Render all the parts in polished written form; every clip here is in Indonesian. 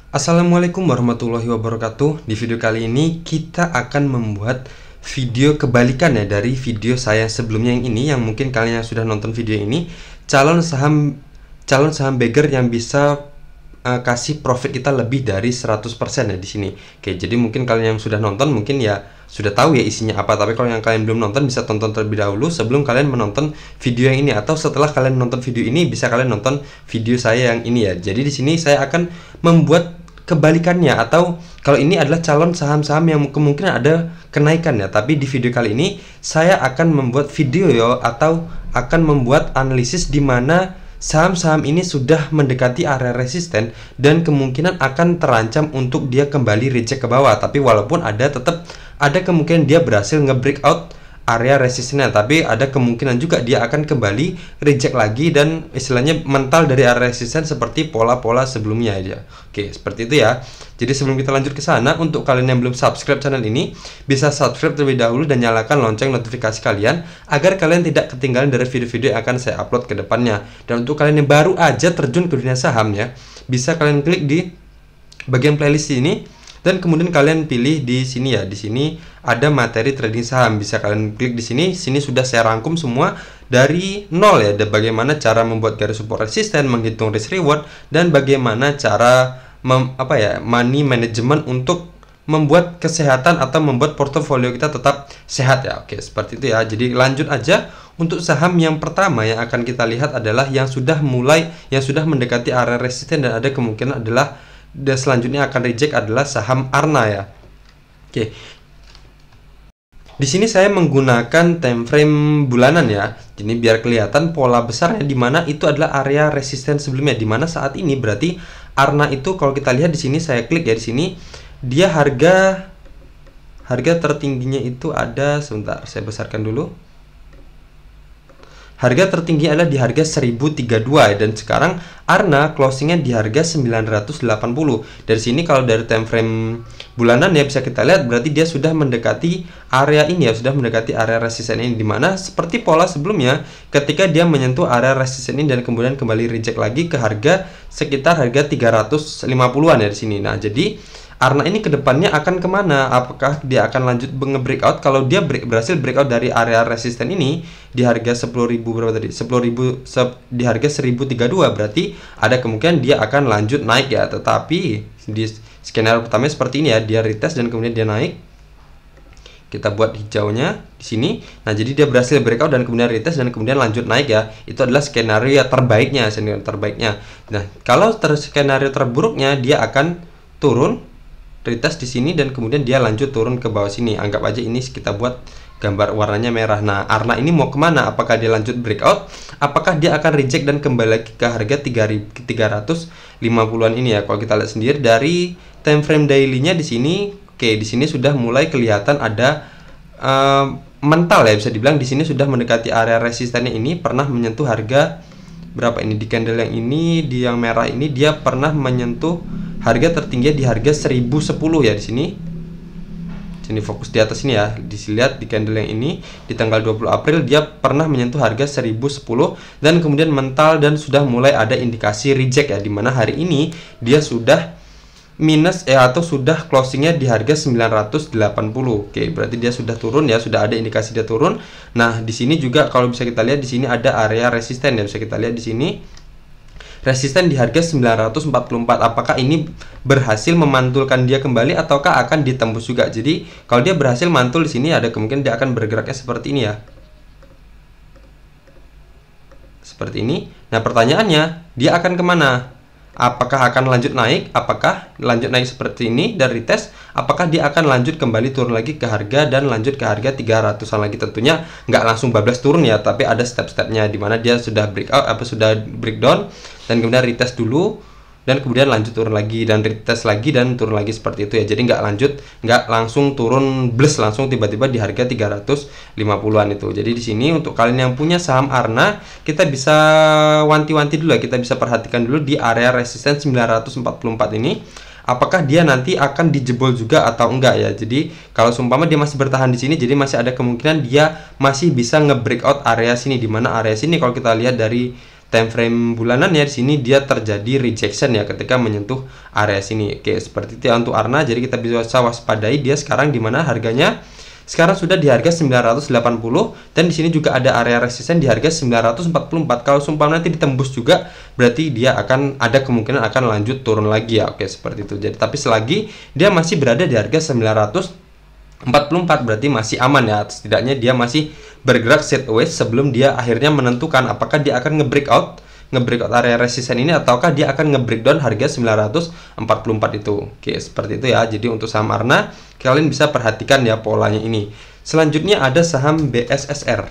Assalamualaikum warahmatullahi wabarakatuh. Di video kali ini kita akan membuat video kebalikan ya dari video saya sebelumnya yang ini, yang mungkin kalian yang sudah nonton video ini, calon saham beggar yang bisa kasih profit kita lebih dari 100% ya di sini. Oke, jadi mungkin kalian yang sudah nonton mungkin ya sudah tahu ya isinya apa, tapi kalau yang kalian belum nonton bisa tonton terlebih dahulu sebelum kalian menonton video yang ini, atau setelah kalian menonton video ini bisa kalian nonton video saya yang ini ya. Jadi di sini saya akan membuat kebalikannya, atau kalau ini adalah calon saham-saham yang kemungkinan ada kenaikan ya, tapi di video kali ini saya akan membuat video ya, atau akan membuat analisis di mana saham-saham ini sudah mendekati area resisten dan kemungkinan akan terancam untuk dia kembali reject ke bawah. Tapi walaupun tetap ada kemungkinan dia berhasil nge-breakout area resistennya, tapi ada kemungkinan juga dia akan kembali reject lagi dan istilahnya mental dari area resisten seperti pola-pola sebelumnya aja. Oke, seperti itu ya. Jadi sebelum kita lanjut ke sana, untuk kalian yang belum subscribe channel ini, bisa subscribe terlebih dahulu dan nyalakan lonceng notifikasi kalian agar kalian tidak ketinggalan dari video-video yang akan saya upload ke depannya. Dan untuk kalian yang baru aja terjun ke dunia saham ya, bisa kalian klik di bagian playlist ini dan kemudian kalian pilih di sini ya. Di sini ada materi trading saham, bisa kalian klik di sini. Sini sudah saya rangkum semua dari nol ya. Ada bagaimana cara membuat garis support resisten, menghitung risk reward, dan bagaimana cara money management untuk membuat kesehatan atau membuat portofolio kita tetap sehat ya. Oke, seperti itu ya. Jadi lanjut aja. Untuk saham yang pertama yang akan kita lihat adalah yang sudah mendekati area resisten dan ada kemungkinan adalah selanjutnya akan reject adalah saham Arna ya. Oke. Di sini saya menggunakan time frame bulanan ya. Jadi biar kelihatan pola besarnya di mana itu adalah area resisten sebelumnya, di mana saat ini berarti Arna itu kalau kita lihat di sini, saya klik ya di sini, dia harga tertingginya itu ada, sebentar saya besarkan dulu. Harga tertinggi adalah di harga 1032 dan sekarang Arna closingnya di harga 980. Dari sini kalau dari time frame bulanan ya bisa kita lihat berarti dia sudah mendekati area ini ya, sudah mendekati area resisten ini, dimana seperti pola sebelumnya ketika dia menyentuh area resisten ini dan kemudian kembali reject lagi ke harga sekitar harga 350-an ya di sini. Nah, jadi Arna ini kedepannya akan kemana? Apakah dia akan lanjut nge-breakout? Kalau dia berhasil breakout dari area resisten ini di harga 10.000 berapa tadi? 10.000 di harga 1032, berarti ada kemungkinan dia akan lanjut naik ya. Tetapi di skenario pertama seperti ini ya, dia retest dan kemudian dia naik. Kita buat hijaunya di sini. Nah, jadi dia berhasil breakout dan kemudian retest dan kemudian lanjut naik ya. Itu adalah skenario terbaiknya, Nah, kalau skenario terburuknya dia akan turun, retest di sini dan kemudian dia lanjut turun ke bawah sini. Anggap aja ini kita buat gambar warnanya merah. Nah, Arna ini mau kemana? Apakah dia lanjut breakout? Apakah dia akan reject dan kembali lagi ke harga 350-an ini ya? Kalau kita lihat sendiri dari time frame daily-nya di sini, oke, di sini sudah mulai kelihatan ada mental ya, bisa dibilang di sini sudah mendekati area resistennya ini, pernah menyentuh harga berapa ini di candle yang ini, di yang merah ini dia pernah menyentuh harga tertinggi di harga 1010 ya di sini. Sini fokus di atas ini ya. Dilihat di candle yang ini di tanggal 20 April dia pernah menyentuh harga 1010 dan kemudian mental dan sudah mulai ada indikasi reject ya, dimana hari ini dia sudah minus atau sudah closingnya di harga 980. Oke, berarti dia sudah turun ya, sudah ada indikasi dia turun. Nah, di sini juga kalau bisa kita lihat di sini ada area resisten ya, bisa kita lihat di sini. Resisten di harga 944. Apakah ini berhasil memantulkan dia kembali ataukah akan ditembus juga? Jadi, kalau dia berhasil mantul di sini ada kemungkinan dia akan bergeraknya seperti ini ya. Seperti ini. Nah, pertanyaannya, dia akan kemana? Apakah akan lanjut naik? Apakah lanjut naik seperti ini dari retest? Apakah dia akan lanjut kembali turun lagi ke harga dan lanjut ke harga 300-an lagi? Tentunya nggak langsung bablas turun ya, tapi ada step-stepnya di mana dia sudah breakout sudah breakdown dan kemudian retest dulu dan kemudian lanjut turun lagi dan retest lagi dan turun lagi seperti itu ya. Jadi nggak langsung turun bless langsung tiba-tiba di harga 350-an itu. Jadi di sini untuk kalian yang punya saham Arna, kita bisa wanti-wanti dulu ya, kita bisa perhatikan dulu di area resisten 944 ini. Apakah dia nanti akan dijebol juga atau enggak ya? Jadi kalau seumpama dia masih bertahan di sini, jadi masih ada kemungkinan dia masih bisa nge-breakout area sini, di mana area sini kalau kita lihat dari time frame bulanan ya, di sini dia terjadi rejection ya ketika menyentuh area sini. Oke, seperti itu ya untuk ARNA. Jadi kita bisa waspadai dia sekarang di mana harganya sekarang sudah di harga 980, dan di sini juga ada area resisten di harga 944. Kalau sumpah nanti ditembus juga, berarti dia akan ada kemungkinan akan lanjut turun lagi ya. Oke, seperti itu. Jadi tapi selagi dia masih berada di harga 944, berarti masih aman ya. Setidaknya dia masih bergerak sideways sebelum dia akhirnya menentukan apakah dia akan nge-breakout area resisten ini ataukah dia akan nge-breakdown harga 944 itu. Oke, seperti itu ya. Jadi untuk saham ARNA kalian bisa perhatikan ya polanya ini. Selanjutnya ada saham BSSR.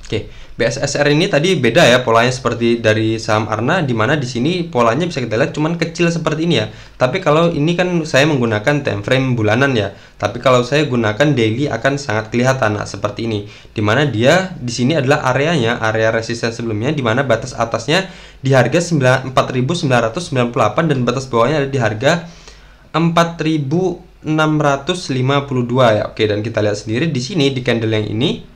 Oke, BSSR ini tadi beda ya polanya seperti dari saham ARNA, di mana di sini polanya bisa kita lihat cuman kecil seperti ini ya. Tapi kalau ini kan saya menggunakan time frame bulanan ya. Tapi kalau saya gunakan daily akan sangat kelihatan seperti ini. Di mana dia di sini adalah areanya, area resisten sebelumnya, di mana batas atasnya di harga 4.998 dan batas bawahnya ada di harga 4.652 ya. Oke, dan kita lihat sendiri di sini di candle yang ini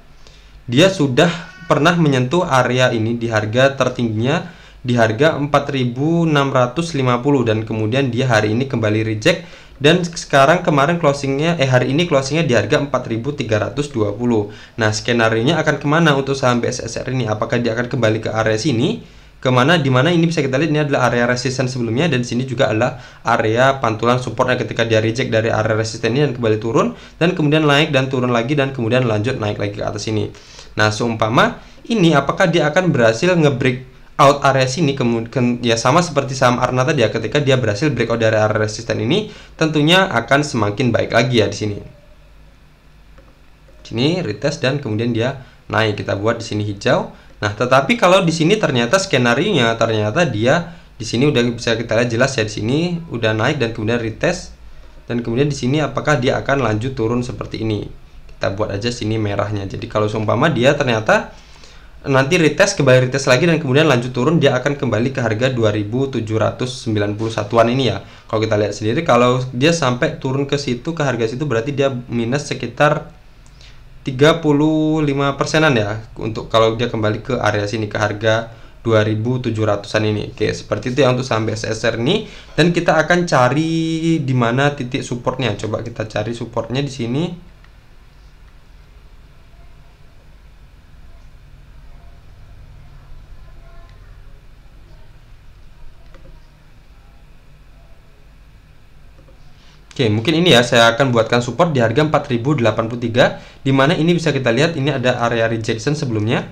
dia sudah pernah menyentuh area ini di harga tertingginya di harga 4.650, dan kemudian dia hari ini kembali reject, dan sekarang kemarin closingnya hari ini closingnya di harga 4.320. Nah, skenario-nya akan kemana untuk saham BSSR ini? Apakah dia akan kembali ke area sini? Kemana? Dimana ini bisa kita lihat ini adalah area resisten sebelumnya, dan sini juga adalah area pantulan supportnya ketika dia reject dari area resisten ini dan kembali turun, dan kemudian naik dan turun lagi, dan kemudian lanjut naik lagi ke atas ini. Nah, seumpama ini apakah dia akan berhasil nge-break out area sini, kemudian ya sama seperti saham ARNA tadi ya, ketika dia berhasil breakout dari area resisten ini tentunya akan semakin baik lagi ya di sini. Sini retest dan kemudian dia naik, kita buat di sini hijau. Nah, tetapi kalau di sini ternyata skenario-nya ternyata dia di sini udah bisa kita lihat jelas ya, di sini udah naik dan kemudian retest, dan kemudian di sini apakah dia akan lanjut turun seperti ini. Kita buat aja sini merahnya. Jadi kalau seumpama dia ternyata nanti retest, kembali retest lagi dan kemudian lanjut turun, dia akan kembali ke harga 2.791-an ini ya. Kalau kita lihat sendiri, kalau dia sampai turun ke situ, ke harga situ, berarti dia minus sekitar 35%-an ya, untuk kalau dia kembali ke area sini ke harga 2.700-an ini. Oke, seperti itu ya untuk saham BSSR ini, dan kita akan cari di mana titik supportnya. Coba kita cari supportnya di sini. Oke, mungkin ini ya, saya akan buatkan support di harga 4.083, di mana ini bisa kita lihat ini ada area rejection sebelumnya.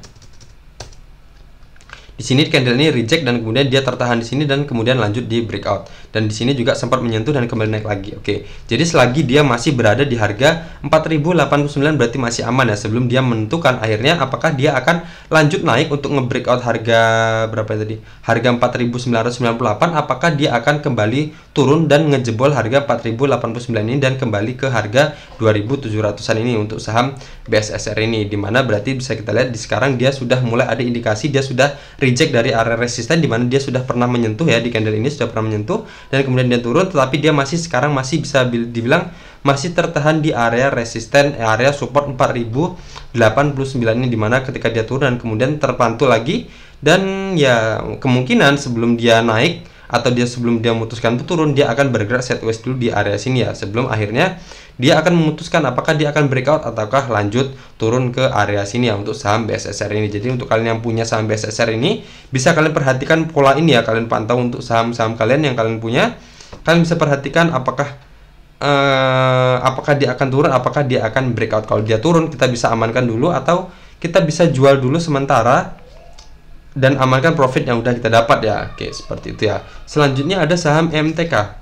Di sini candle ini reject dan kemudian dia tertahan di sini dan kemudian lanjut di breakout. Dan di sini juga sempat menyentuh dan kembali naik lagi. Oke. Jadi selagi dia masih berada di harga 4.089 berarti masih aman ya, sebelum dia menentukan akhirnya apakah dia akan lanjut naik untuk nge-breakout harga berapa tadi? Harga 4.998, apakah dia akan kembali turun dan ngejebol harga 4.089 ini dan kembali ke harga 2.700-an ini untuk saham BSSR ini, dimana berarti bisa kita lihat di sekarang dia sudah mulai ada indikasi dia sudah reject dari area resisten, dimana dia sudah pernah menyentuh ya, di candle ini sudah pernah menyentuh dan kemudian dia turun, tetapi dia masih sekarang masih bisa dibilang masih tertahan di area resisten, area support 4.089 ini, dimana ketika dia turun dan kemudian terpantul lagi, dan ya kemungkinan sebelum dia naik atau dia sebelum dia memutuskan untuk turun, dia akan bergerak sideways dulu di area sini ya, sebelum akhirnya dia akan memutuskan apakah dia akan breakout ataukah lanjut turun ke area sini ya untuk saham BSSR ini. Jadi untuk kalian yang punya saham BSSR ini, bisa kalian perhatikan pola ini ya, kalian pantau untuk saham-saham kalian yang kalian punya. Kalian bisa perhatikan apakah dia akan turun, apakah dia akan breakout. Kalau dia turun, kita bisa amankan dulu atau kita bisa jual dulu sementara dan amankan profit yang udah kita dapat ya. Oke, seperti itu ya. Selanjutnya ada saham MTK.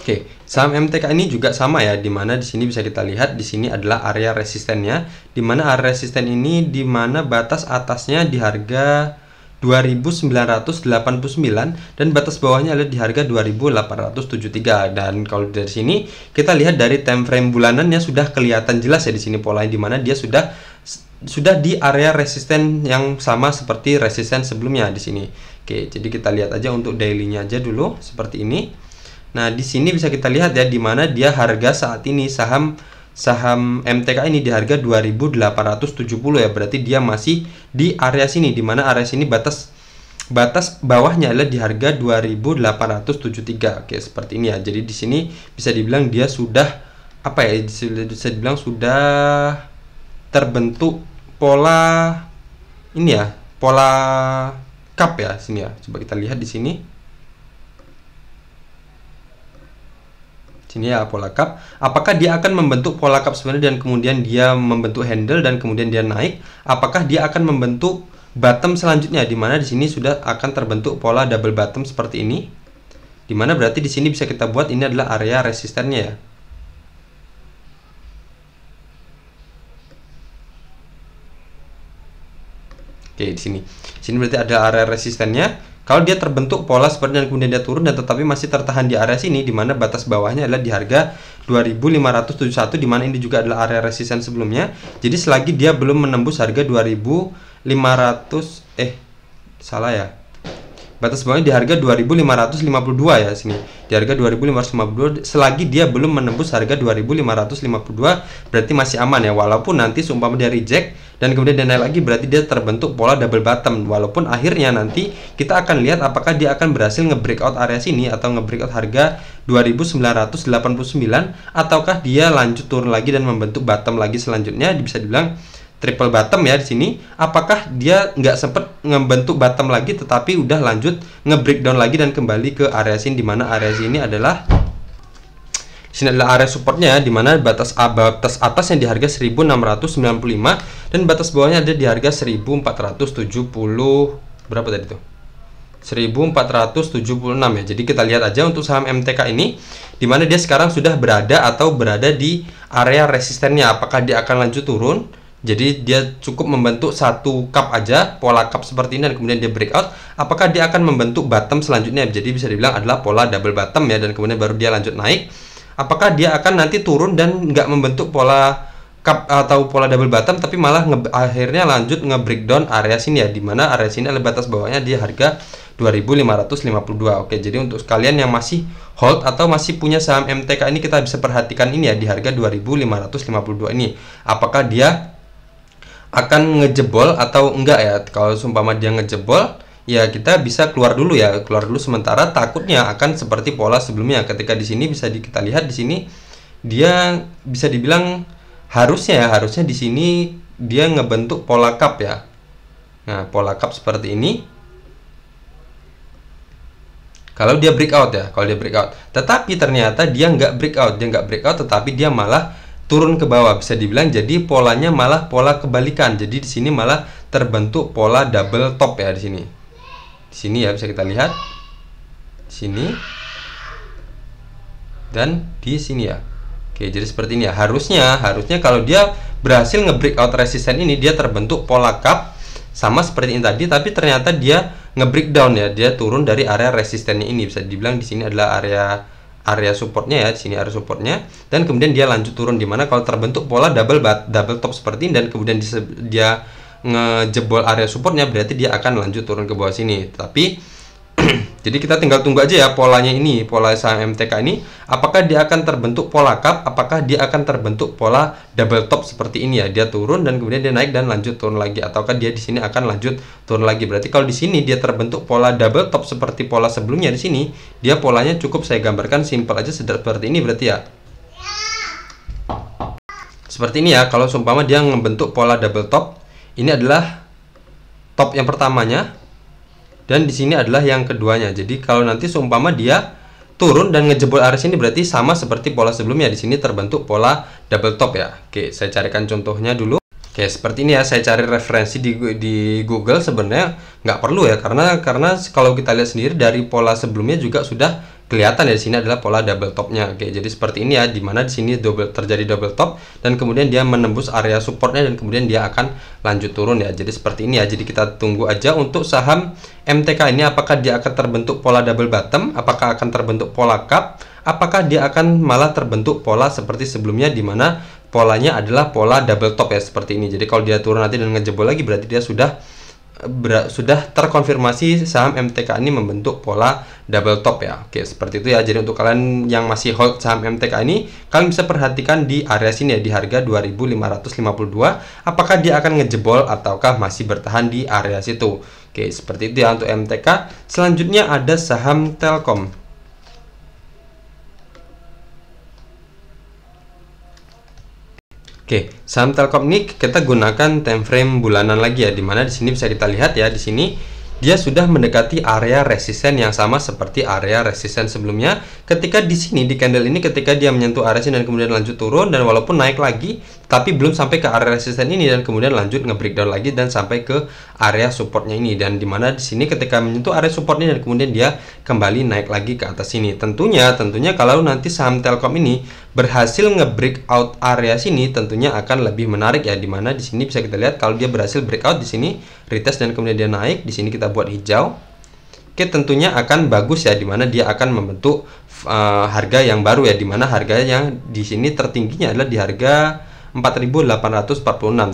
Oke, saham MTK ini juga sama ya, dimana di sini bisa kita lihat di sini adalah area resistennya, dimana area resisten ini dimana batas atasnya di harga 2.989 dan batas bawahnya adalah di harga 2.873. Dan kalau dari sini kita lihat dari time frame bulanannya sudah kelihatan jelas ya di sini polanya, di mana dia sudah di area resisten yang sama seperti resisten sebelumnya di sini. Oke, jadi kita lihat aja untuk daily-nya aja dulu seperti ini. Nah, di sini bisa kita lihat ya, di mana dia harga saat ini saham MTK ini di harga 2.870 ya. Berarti dia masih di area sini, di mana area sini batas bawahnya adalah di harga 2.873. Oke, seperti ini ya. Jadi di sini bisa dibilang dia sudah apa ya? Bisa dibilang sudah terbentuk pola ini ya, pola cup ya sini ya. Coba kita lihat di sini. Sini ya, pola cup. Apakah dia akan membentuk pola cup sebenarnya dan kemudian dia membentuk handle dan kemudian dia naik? Apakah dia akan membentuk bottom selanjutnya, di mana di sini sudah akan terbentuk pola double bottom seperti ini. Di mana berarti di sini bisa kita buat ini adalah area resistennya ya. Oke, di sini. Sini berarti ada area resistennya. Kalau dia terbentuk pola seperti dan kemudian dia turun dan tetapi masih tertahan di area sini, di mana batas bawahnya adalah di harga 2.571, di mana ini juga adalah area resisten sebelumnya. Jadi selagi dia belum menembus harga 2.500 salah ya. Batas bawahnya di harga 2.552 ya sini. Di harga 2.552, selagi dia belum menembus harga 2.552 berarti masih aman ya. Walaupun nanti seumpama dia reject dan kemudian dia naik lagi, berarti dia terbentuk pola double bottom. Walaupun akhirnya nanti kita akan lihat apakah dia akan berhasil nge-breakout area sini atau nge-breakout harga 2.989 ataukah dia lanjut turun lagi dan membentuk bottom lagi selanjutnya. Bisa dibilang triple bottom ya di sini. Apakah dia nggak sempet ngebentuk bottom lagi tetapi udah lanjut nge-breakdown lagi dan kembali ke area sini, di mana area sini adalah area supportnya, di mana batas atas yang di harga 1.695 dan batas bawahnya ada di harga 1.470 berapa tadi tuh? 1.476 ya. Jadi kita lihat aja untuk saham MTK ini, di mana dia sekarang sudah berada di area resistennya. Apakah dia akan lanjut turun? Jadi dia cukup membentuk satu cup aja, pola cup seperti ini, dan kemudian dia breakout. Apakah dia akan membentuk bottom selanjutnya? Jadi bisa dibilang adalah pola double bottom ya, dan kemudian baru dia lanjut naik. Apakah dia akan nanti turun dan nggak membentuk pola cup atau pola double bottom, tapi malah akhirnya lanjut nge-breakdown area sini ya, dimana area sini adalah batas bawahnya di harga 2.552. Oke, jadi untuk kalian yang masih hold atau masih punya saham MTK ini, kita bisa perhatikan ini ya, di harga 2.552 ini. Apakah dia akan ngejebol atau enggak ya? Kalau seumpama dia ngejebol, ya kita bisa keluar dulu ya, sementara takutnya akan seperti pola sebelumnya. Ketika di sini bisa kita lihat di sini dia bisa dibilang harusnya di sini dia ngebentuk pola cup ya. Nah, pola cup seperti ini. Kalau dia breakout ya, tetapi ternyata dia nggak breakout, tetapi dia malah turun ke bawah. Bisa dibilang jadi polanya malah pola kebalikan. Jadi di sini malah terbentuk pola double top ya di sini. Di sini ya bisa kita lihat. Di sini dan di sini ya. Oke, jadi seperti ini ya. Harusnya kalau dia berhasil nge-breakout resisten ini, dia terbentuk pola cup sama seperti ini tadi, tapi ternyata dia nge-breakdown ya. Dia turun dari area resistennya ini. Bisa dibilang di sini adalah area supportnya ya, di sini area supportnya, dan kemudian dia lanjut turun, dimana kalau terbentuk pola double top seperti ini dan kemudian dia ngejebol area supportnya, berarti dia akan lanjut turun ke bawah sini. Tapi jadi kita tinggal tunggu aja ya polanya ini, pola saham MTK ini, apakah dia akan terbentuk pola cup, apakah dia akan terbentuk pola double top seperti ini ya, dia turun dan kemudian dia naik dan lanjut turun lagi, ataukah dia di sini akan lanjut turun lagi. Berarti kalau di sini dia terbentuk pola double top seperti pola sebelumnya, di sini dia polanya cukup saya gambarkan simpel aja seperti ini berarti ya. Seperti ini ya, kalau seumpama dia membentuk pola double top, ini adalah top yang pertamanya. Dan di sini adalah yang keduanya. Jadi kalau nanti seumpama dia turun dan ngejebol area sini, berarti sama seperti pola sebelumnya. Di sini terbentuk pola double top ya. Oke, saya carikan contohnya dulu. Oke, seperti ini ya. Saya cari referensi di Google. Sebenarnya nggak perlu ya, karena kalau kita lihat sendiri dari pola sebelumnya juga sudah kelihatan ya di sini adalah pola double topnya. Oke, jadi seperti ini ya, dimana di sini terjadi double top dan kemudian dia menembus area supportnya dan kemudian dia akan lanjut turun ya. Jadi seperti ini ya. Jadi kita tunggu aja untuk saham MTK ini, apakah dia akan terbentuk pola double bottom, apakah akan terbentuk pola cup, apakah dia akan malah terbentuk pola seperti sebelumnya di mana polanya adalah pola double top ya, seperti ini. Jadi kalau dia turun nanti dan ngejebol lagi, berarti dia sudah terkonfirmasi saham MTK ini membentuk pola double top ya. Oke, seperti itu ya. Jadi untuk kalian yang masih hold saham MTK ini, kalian bisa perhatikan di area sini ya, di harga 2552, apakah dia akan ngejebol ataukah masih bertahan di area situ. Oke, seperti itu ya untuk MTK. Selanjutnya ada saham Telkom. Oke, saham Telkom ini kita gunakan time frame bulanan lagi ya, dimana di sini bisa kita lihat ya, di sini dia sudah mendekati area resisten yang sama seperti area resisten sebelumnya. Ketika di sini di candle ini, ketika dia menyentuh area sini dan kemudian lanjut turun, dan walaupun naik lagi, tapi belum sampai ke area resisten ini dan kemudian lanjut nge-breakdown lagi dan sampai ke area supportnya ini. Dan dimana di sini ketika menyentuh area supportnya dan kemudian dia kembali naik lagi ke atas sini. Tentunya kalau nanti saham Telkom ini berhasil nge-breakout area sini, tentunya akan lebih menarik ya. Dimana di sini bisa kita lihat kalau dia berhasil breakout di sini, retest dan kemudian dia naik, di sini kita buat hijau. Oke, tentunya akan bagus ya, dimana dia akan membentuk harga yang baru ya, dimana harga yang di sini tertingginya adalah di harga 4.846.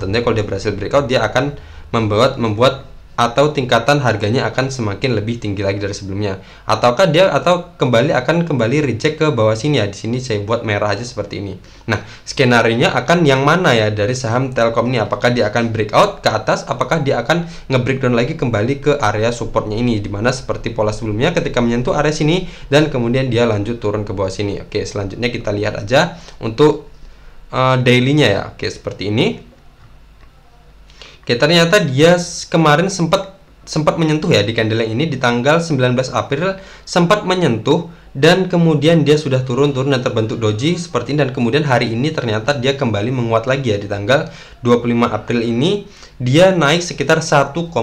Tentunya kalau dia berhasil breakout, dia akan membuat atau tingkatan harganya akan semakin lebih tinggi lagi dari sebelumnya. Ataukah dia akan kembali reject ke bawah sini ya. Di sini saya buat merah aja seperti ini. Nah, skenario-nya akan yang mana ya dari saham Telkom ini? Apakah dia akan breakout ke atas? Apakah dia akan nge-breakdown lagi kembali ke area supportnya ini? Dimana seperti pola sebelumnya ketika menyentuh area sini dan kemudian dia lanjut turun ke bawah sini. Oke, selanjutnya kita lihat aja untuk daily-nya ya. Oke, seperti ini. Oke, ternyata dia kemarin sempat menyentuh ya di candle ini di tanggal 19 April sempat menyentuh dan kemudian dia sudah turun dan terbentuk doji seperti ini, dan kemudian hari ini ternyata dia kembali menguat lagi ya di tanggal 25 April ini dia naik sekitar 1,95%.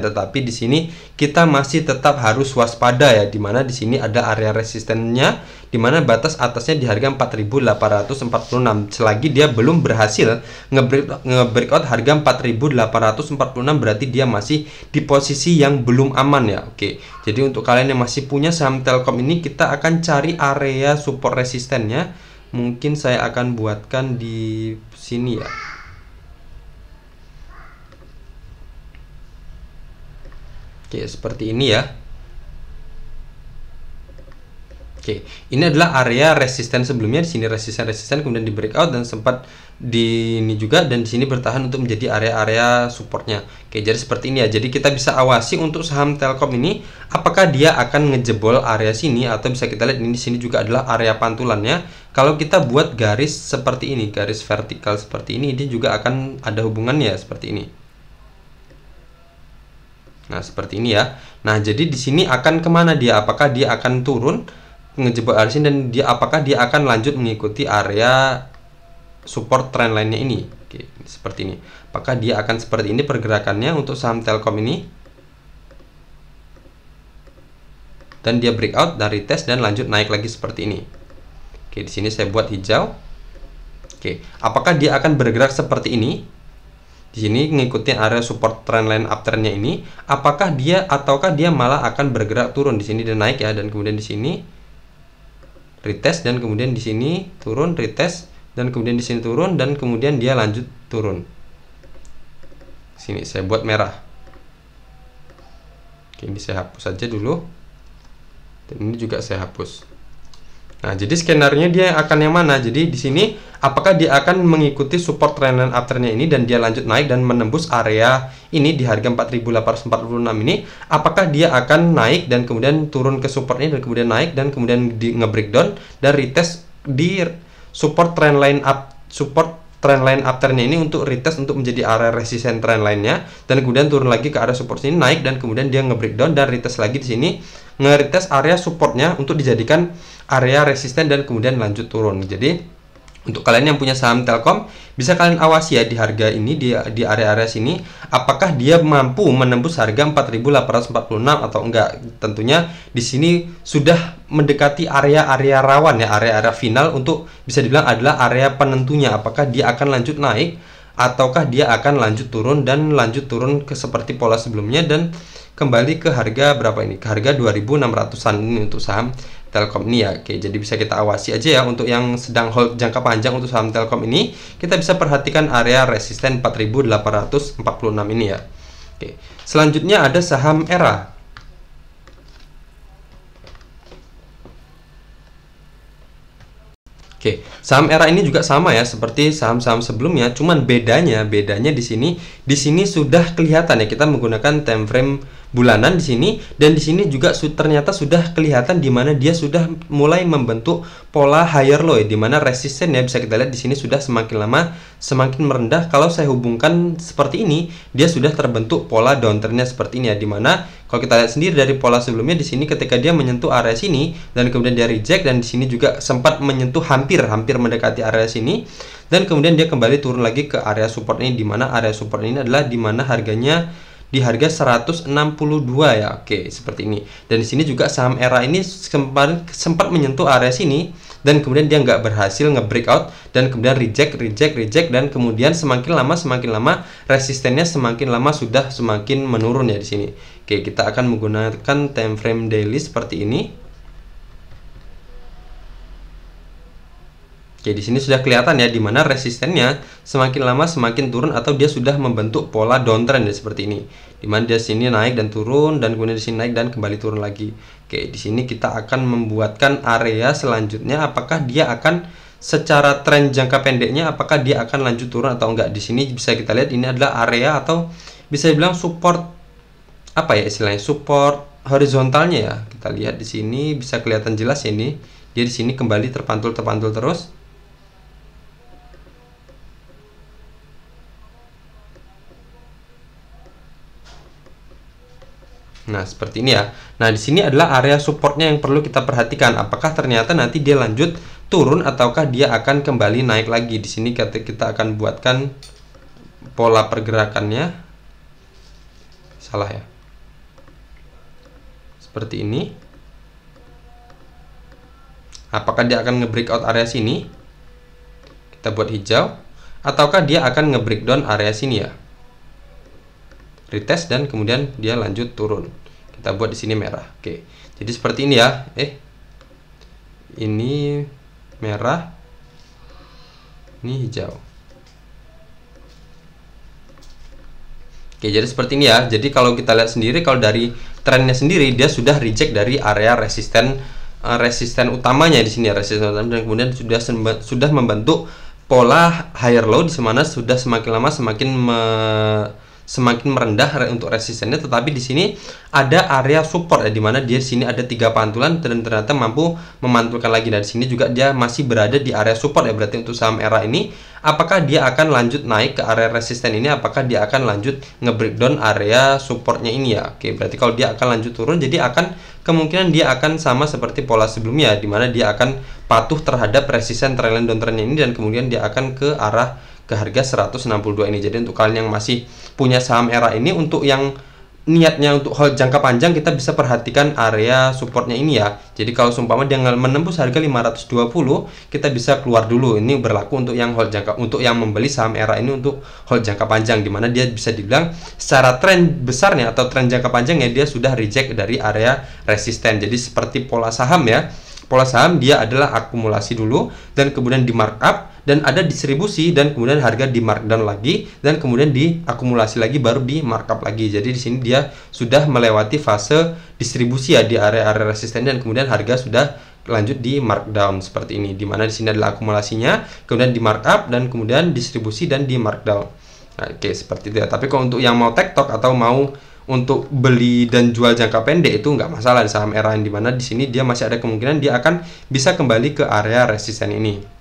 Tetapi di sini kita masih tetap harus waspada ya, dimana di sini ada area resistennya, dimana batas atasnya di harga 4.846. Selagi dia belum berhasil nge-breakout harga 4.846, berarti dia masih di posisi yang belum aman ya. Oke, jadi untuk kalian yang masih punya saham Telkom ini, kita akan cari area support resistennya. Mungkin saya akan buatkan di sini ya. Oke, seperti ini ya. Oke, ini adalah area resisten sebelumnya. Di sini resisten kemudian di breakout dan sempat di ini juga, dan di sini bertahan untuk menjadi area-area supportnya. Oke, jadi seperti ini ya. Jadi kita bisa awasi untuk saham Telkom ini apakah dia akan ngejebol area sini, atau bisa kita lihat ini di sini juga adalah area pantulannya. Kalau kita buat garis seperti ini, garis vertikal seperti ini, dia juga akan ada hubungannya seperti ini. Nah, seperti ini ya. Nah, jadi di sini akan kemana dia? Apakah dia akan turun ngejebol area sini, dan apakah dia akan lanjut mengikuti area support trendline-nya ini? Oke, seperti ini. Apakah dia akan seperti ini pergerakannya untuk saham Telkom ini? Dan dia breakout dari retest dan lanjut naik lagi seperti ini. Oke, di sini saya buat hijau. Oke, apakah dia akan bergerak seperti ini? Di sini ngikutin area support trendline uptrendnya ini, apakah dia ataukah dia malah akan bergerak turun? Di sini dia naik ya, dan kemudian di sini retest, dan kemudian di sini turun, retest, dan kemudian di sini turun, dan kemudian dia lanjut turun. Sini saya buat merah. Oke, ini saya hapus saja dulu, dan ini juga saya hapus. Nah, jadi skenario dia akan yang mana? Jadi di sini apakah dia akan mengikuti support trendline uptrendnya ini dan dia lanjut naik dan menembus area ini di harga 4.846 ini? Apakah dia akan naik dan kemudian turun ke support ini dan kemudian naik dan kemudian di nge-breakdown dan retest di support trendline uptrendnya ini untuk retest untuk menjadi area resisten trendline-nya, dan kemudian turun lagi ke area support sini, naik, dan kemudian dia nge-breakdown dan retest lagi di sini, nge-retest area supportnya untuk dijadikan area resisten dan kemudian lanjut turun. Jadi Untuk kalian yang punya saham Telkom, bisa kalian awasi ya di harga ini, di area-area sini, apakah dia mampu menembus harga 4.846 atau enggak. Tentunya di sini sudah mendekati area-area rawan ya, area-area final untuk bisa dibilang adalah area penentunya, apakah dia akan lanjut naik ataukah dia akan lanjut turun dan lanjut turun ke seperti pola sebelumnya dan kembali ke harga berapa ini? Ke harga 2.600-an ini untuk saham Telkom ini ya. Oke, jadi bisa kita awasi aja ya untuk yang sedang hold jangka panjang untuk saham Telkom ini, kita bisa perhatikan area resisten 4.846 ini ya. Oke. Selanjutnya ada saham ERA. Oke, saham ERA ini juga sama ya seperti saham-saham sebelumnya, cuman bedanya di sini sudah kelihatan ya kita menggunakan time frame bulanan di sini, dan di sini juga ternyata sudah kelihatan di mana dia sudah mulai membentuk pola higher low ya, di mana resisten ya bisa kita lihat di sini sudah semakin lama semakin merendah. Kalau saya hubungkan seperti ini, dia sudah terbentuk pola downtrendnya seperti ini ya, di mana kalau kita lihat sendiri dari pola sebelumnya di sini ketika dia menyentuh area sini dan kemudian dia reject, dan di sini juga sempat menyentuh hampir mendekati area sini, dan kemudian dia kembali turun lagi ke area support ini, di mana area support ini adalah di mana harganya di harga 162 ya. Oke, seperti ini. Dan di sini juga saham ERA ini sempat menyentuh area sini dan kemudian dia nggak berhasil nge-breakout dan kemudian reject dan kemudian semakin lama resistennya semakin lama sudah semakin menurun ya di sini. Oke, kita akan menggunakan time frame daily seperti ini. Oke, di sini sudah kelihatan ya di mana resistennya semakin lama semakin turun atau dia sudah membentuk pola downtrend ya seperti ini. Di mana dia sini naik dan turun dan kemudian di sini naik dan kembali turun lagi. Oke, di sini kita akan membuatkan area selanjutnya, apakah dia akan secara tren jangka pendeknya apakah dia akan lanjut turun atau enggak. Di sini bisa kita lihat ini adalah area atau bisa dibilang support, apa ya istilahnya, support horizontalnya ya. Kita lihat di sini bisa kelihatan jelas ya, ini dia di sini kembali terpantul terus. Nah, seperti ini ya. Nah, di sini adalah area supportnya yang perlu kita perhatikan. Apakah ternyata nanti dia lanjut turun ataukah dia akan kembali naik lagi. Di sini kita akan buatkan pola pergerakannya. Salah ya. Seperti ini. Apakah dia akan nge-breakout area sini? Kita buat hijau. Ataukah dia akan nge-breakdown area sini ya? Retest dan kemudian dia lanjut turun. Kita buat di sini merah. Oke. Jadi seperti ini ya. Ini merah. Ini hijau. Oke, jadi seperti ini ya. Jadi kalau kita lihat sendiri, kalau dari trennya sendiri dia sudah reject dari area resisten utamanya di sini ya, resisten utama, dan kemudian sudah membentuk pola higher low di mana sudah semakin lama semakin merendah untuk resistennya, tetapi di sini ada area support ya, di mana dia di sini ada 3 pantulan dan ternyata mampu memantulkan lagi. Dan di sini juga dia masih berada di area support ya, berarti untuk saham ERA ini apakah dia akan lanjut naik ke area resisten ini, apakah dia akan lanjut nge-breakdown area supportnya ini ya. Oke, berarti kalau dia akan lanjut turun, jadi kemungkinan dia akan sama seperti pola sebelumnya, di mana dia akan patuh terhadap resisten trendline downtrendnya ini dan kemudian dia akan ke harga 162 ini. Jadi untuk kalian yang masih punya saham ERA ini, untuk yang niatnya untuk hold jangka panjang, kita bisa perhatikan area supportnya ini ya. Jadi kalau seumpama dia menembus harga 520, kita bisa keluar dulu. Ini berlaku untuk yang membeli saham ERA ini untuk hold jangka panjang, dimana dia bisa dibilang secara tren besarnya atau tren jangka panjangnya dia sudah reject dari area resisten. Jadi seperti pola saham ya. Pola saham dia adalah akumulasi dulu dan kemudian di markup dan ada distribusi dan kemudian harga di markdown lagi dan kemudian diakumulasi lagi baru di markup lagi. Jadi di sini dia sudah melewati fase distribusi ya di area-area resisten dan kemudian harga sudah lanjut di markdown seperti ini, di mana di sini adalah akumulasinya, kemudian di markup dan kemudian distribusi dan di markdown. Nah, oke, seperti itu ya. Tapi kalau untuk yang mau tektok atau mau untuk beli dan jual jangka pendek itu nggak masalah di saham ERA, di mana di sini dia masih ada kemungkinan dia akan bisa kembali ke area resisten ini.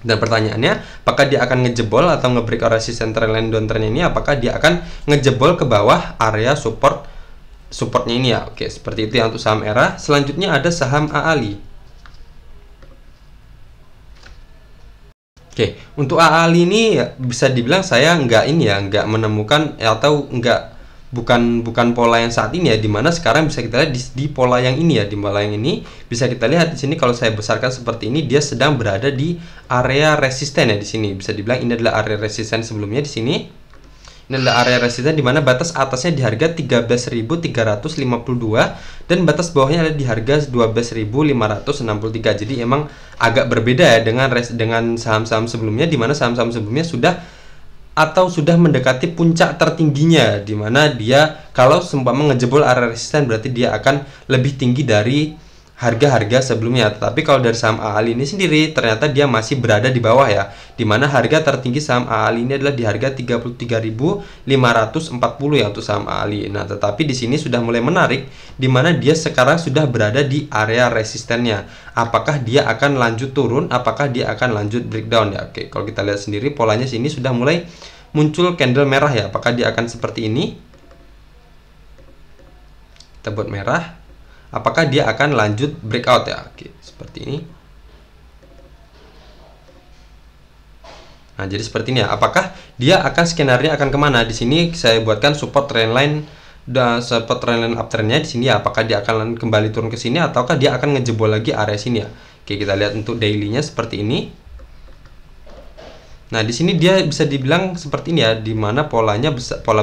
Dan pertanyaannya, apakah dia akan ngejebol atau nge-break resisten trendline downtrend ini, apakah dia akan ngejebol ke bawah area supportnya ini ya. Oke, seperti itu ya untuk saham ERA. Selanjutnya ada saham AALI. Oke, untuk AALI ini ya, bisa dibilang saya nggak menemukan atau bukan pola yang saat ini ya, dimana sekarang bisa kita lihat di pola yang ini ya, di pola yang ini bisa kita lihat di sini kalau saya besarkan seperti ini dia sedang berada di area resisten ya. Di sini bisa dibilang ini adalah area resisten sebelumnya. Di sini ini adalah area resisten di mana batas atasnya di harga 13.352 dan batas bawahnya ada di harga 12.563. Jadi emang agak berbeda ya dengan saham-saham sebelumnya, di mana saham-saham sebelumnya sudah mendekati puncak tertingginya, di mana dia kalau seumpama ngejebol area resisten berarti dia akan lebih tinggi dari harga-harga sebelumnya. Tetapi kalau dari saham AALI ini sendiri ternyata dia masih berada di bawah ya, dimana harga tertinggi saham AALI ini adalah di harga 33.540 ya untuk saham AALI. Nah, tetapi di sini sudah mulai menarik, dimana dia sekarang sudah berada di area resistennya. Apakah dia akan lanjut turun? Apakah dia akan lanjut breakdown ya? Oke, kalau kita lihat sendiri polanya sini sudah mulai muncul candle merah ya. Apakah dia akan seperti ini? Kita buat merah. Apakah dia akan lanjut breakout ya? Oke, seperti ini. Nah, jadi seperti ini ya. Apakah dia akan skenario akan kemana? Di sini saya buatkan support trendline dan support trendline uptrendnya di sini ya. Apakah dia akan kembali turun ke sini ataukah dia akan ngejebol lagi area sini ya? Oke, kita lihat untuk daily-nya seperti ini. Nah, di sini dia bisa dibilang seperti ini ya, di mana pola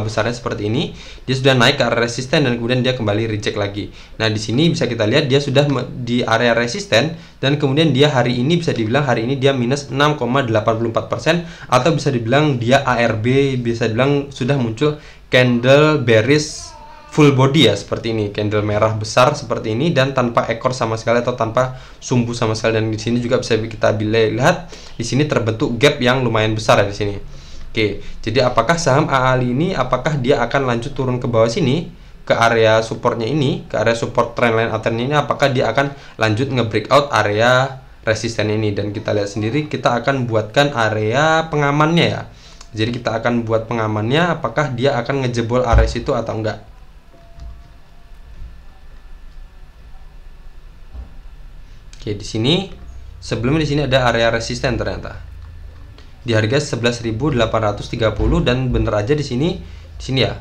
besarnya seperti ini. Dia sudah naik ke area resisten dan kemudian dia kembali reject lagi. Nah, di sini bisa kita lihat dia sudah di area resisten dan kemudian dia hari ini bisa dibilang hari ini dia minus 6,84% atau bisa dibilang dia ARB, bisa dibilang sudah muncul candle bearish full body ya, seperti ini, candle merah besar seperti ini dan tanpa ekor sama sekali atau tanpa sumbu sama sekali. Dan di sini juga bisa kita lihat di sini terbentuk gap yang lumayan besar ya di sini. Oke, jadi apakah saham AALI ini apakah dia akan lanjut turun ke bawah sini ke area supportnya ini, ke area support trendline uptrend ini, apakah dia akan lanjut nge-breakout area resisten ini? Dan kita lihat sendiri, kita akan buatkan area pengamannya ya. Jadi kita akan buat pengamannya, apakah dia akan ngejebol area situ atau enggak. Oke, di sini sebelumnya di sini ada area resisten ternyata di harga 11.830 dan bener aja di sini ya.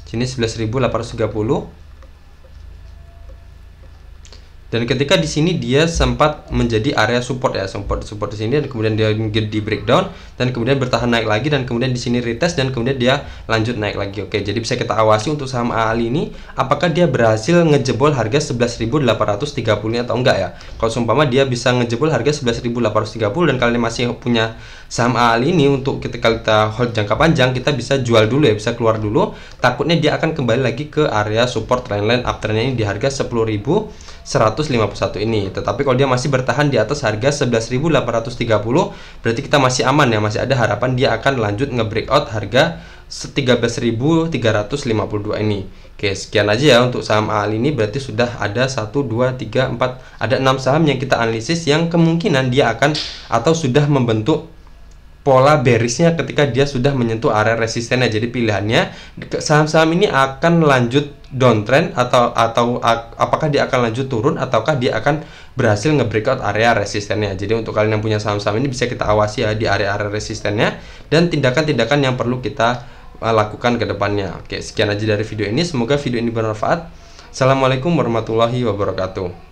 Sini 11.830. Dan ketika di sini dia sempat menjadi area support ya, support di sini dan kemudian dia di breakdown dan kemudian bertahan naik lagi dan kemudian di sini retest dan kemudian dia lanjut naik lagi. Oke, jadi bisa kita awasi untuk saham AALI ini apakah dia berhasil ngejebol harga 11.830 atau enggak ya. Kalau seumpama dia bisa ngejebol harga 11.830 dan kalian masih punya saham AALI ini, untuk ketika kita hold jangka panjang kita bisa jual dulu ya, bisa keluar dulu. Takutnya dia akan kembali lagi ke area support trendline uptrendnya ini di harga 10.151 ini. Tetapi kalau dia masih bertahan di atas harga 11.830 berarti kita masih aman ya, masih ada harapan dia akan lanjut nge-breakout harga 13.352 ini. Oke, sekian aja ya untuk saham AALI ini. Berarti sudah ada 1, 2, 3, 4, ada 6 saham yang kita analisis yang kemungkinan dia akan atau sudah membentuk pola bearishnya ketika dia sudah menyentuh area resistennya. Jadi pilihannya saham-saham ini akan lanjut downtrend atau apakah dia akan lanjut turun ataukah dia akan berhasil nge-breakout area resistennya. Jadi untuk kalian yang punya saham-saham ini bisa kita awasi ya di area-area resistennya dan tindakan-tindakan yang perlu kita lakukan ke depannya. Oke, sekian aja dari video ini. Semoga video ini bermanfaat. Assalamualaikum warahmatullahi wabarakatuh.